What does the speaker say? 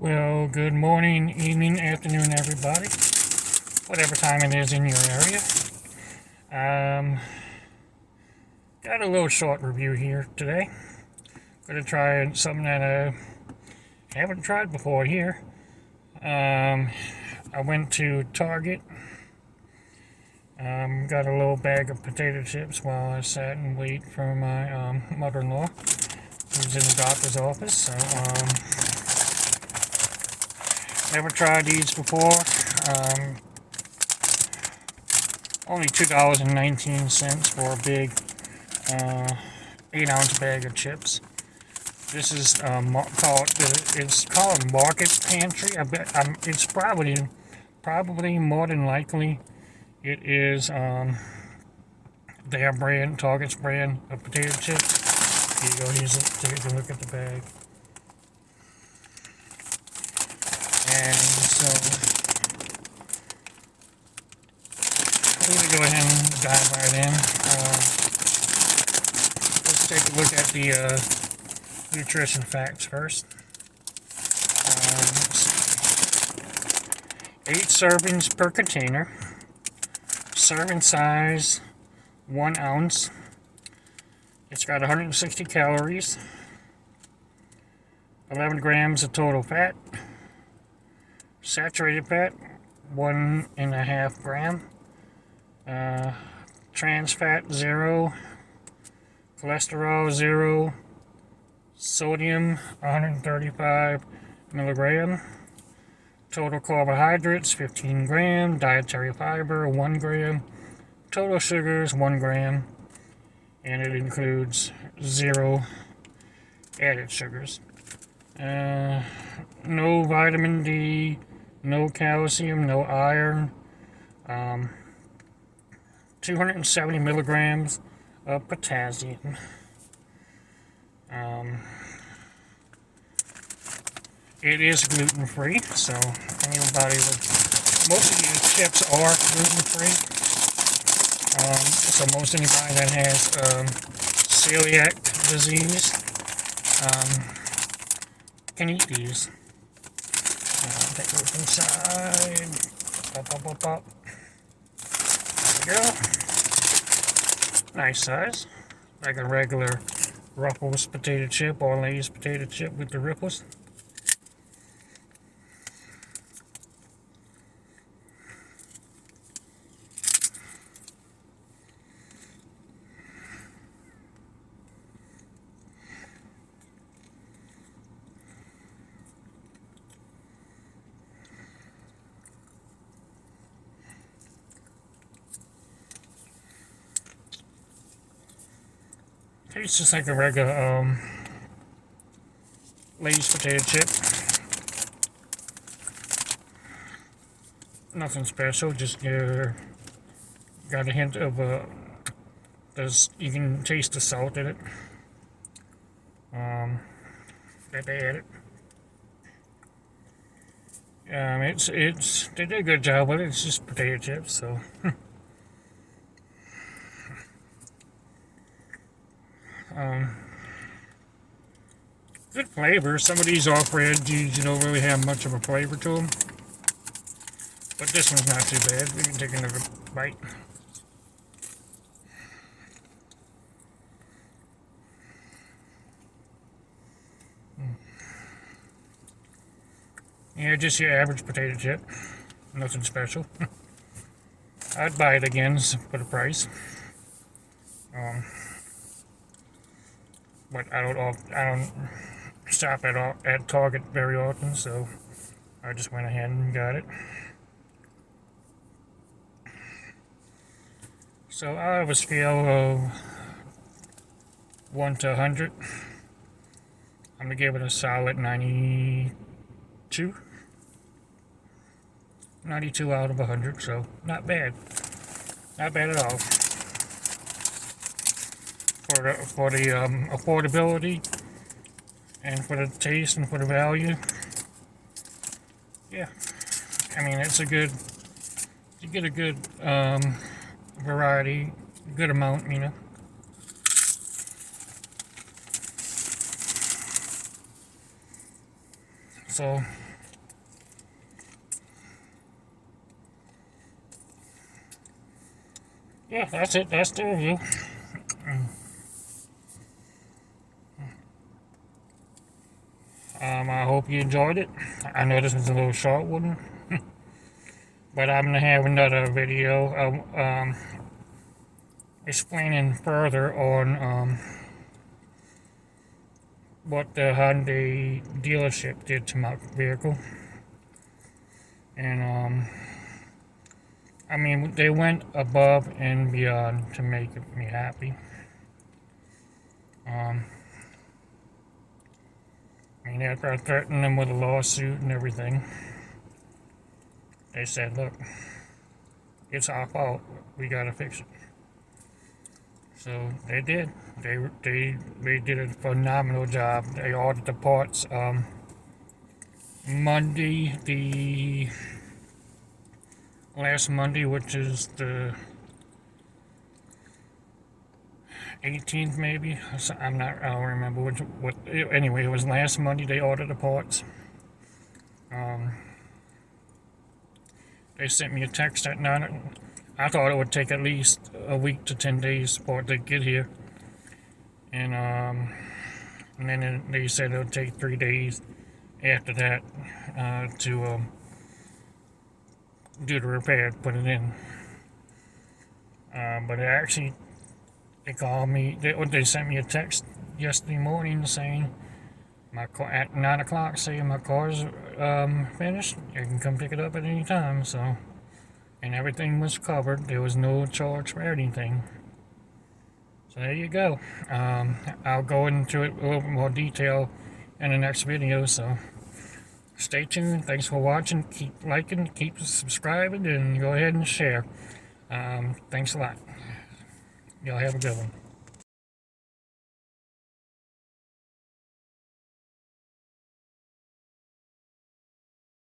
Well, good morning, evening, afternoon, everybody. Whatever time it is in your area. Got a little short review here today. Gonna try something that I haven't tried before here. I went to Target. Got a little bag of potato chips while I sat and waited for my mother-in-law, who's in the doctor's office. So, never tried these before. Only $2.19 for a big 8-ounce bag of chips. This is it's called Market Pantry. It's probably more than likely it is their brand, Target's brand of potato chips. Here you go. Take a look at the bag. And so we're going to go ahead and dive right in. Let's take a look at the nutrition facts first. 8 servings per container. Serving size 1 ounce. It's got 160 calories. 11 grams of total fat. Saturated fat 1.5 gram. Trans fat 0. Cholesterol 0. Sodium 135 milligram. Total carbohydrates 15 gram. Dietary fiber 1 gram. Total sugars 1 gram. And it includes 0 added sugars. No vitamin D, no calcium, no iron. 270 milligrams of potassium. It is gluten-free, so most of these chips are gluten-free. So most anybody that has celiac disease can eat these. Take a look inside. Pop. There we go. Nice size. Like a regular Ruffles potato chip or Lay's potato chip with the ripples. Tastes just like a regular Lay's potato chip. Nothing special, just got a hint of you can taste the salt in it. That they added. They did a good job with it. It's just potato chips, so. Good flavor. Some of these off-brand you don't really have much of a flavor to them. But this one's not too bad. We can take another bite. Yeah, just your average potato chip. Nothing special. I'd buy it again for the price. But I don't shop at Target very often, so I just went ahead and got it. So I have a scale of 1 to 100. I'm gonna give it a solid 92. 92 out of 100, so not bad. Not bad at all. For the affordability and for the taste and for the value. Yeah, I mean you get a good variety, good amount, you know. So yeah, that's it. That's the review. I hope you enjoyed it. I know this was a little short one, but I'm gonna have another video explaining further on what the Hyundai dealership did to my vehicle, and I mean they went above and beyond to make me happy. Um, I mean, after I threatened them with a lawsuit and everything, they said, "Look, it's our fault. We gotta fix it." So they did. They did a phenomenal job. They ordered the parts Monday, the last Monday, which is the 18th, maybe. I'm not. I don't remember what. Anyway, it was last Monday. They ordered the parts. Um, they sent me a text at 9. I thought it would take at least a week to 10 days for it to get here, and then they said it would take 3 days after that to do the repair, put it in. But they called me. They sent me a text yesterday morning saying my car at 9 o'clock, saying my car's finished. You can come pick it up at any time. So, and everything was covered. There was no charge for anything. So there you go. I'll go into it a little bit more detail in the next video. So stay tuned. Thanks for watching. Keep liking, keep subscribing, and go ahead and share. Thanks a lot. Y'all have a good one.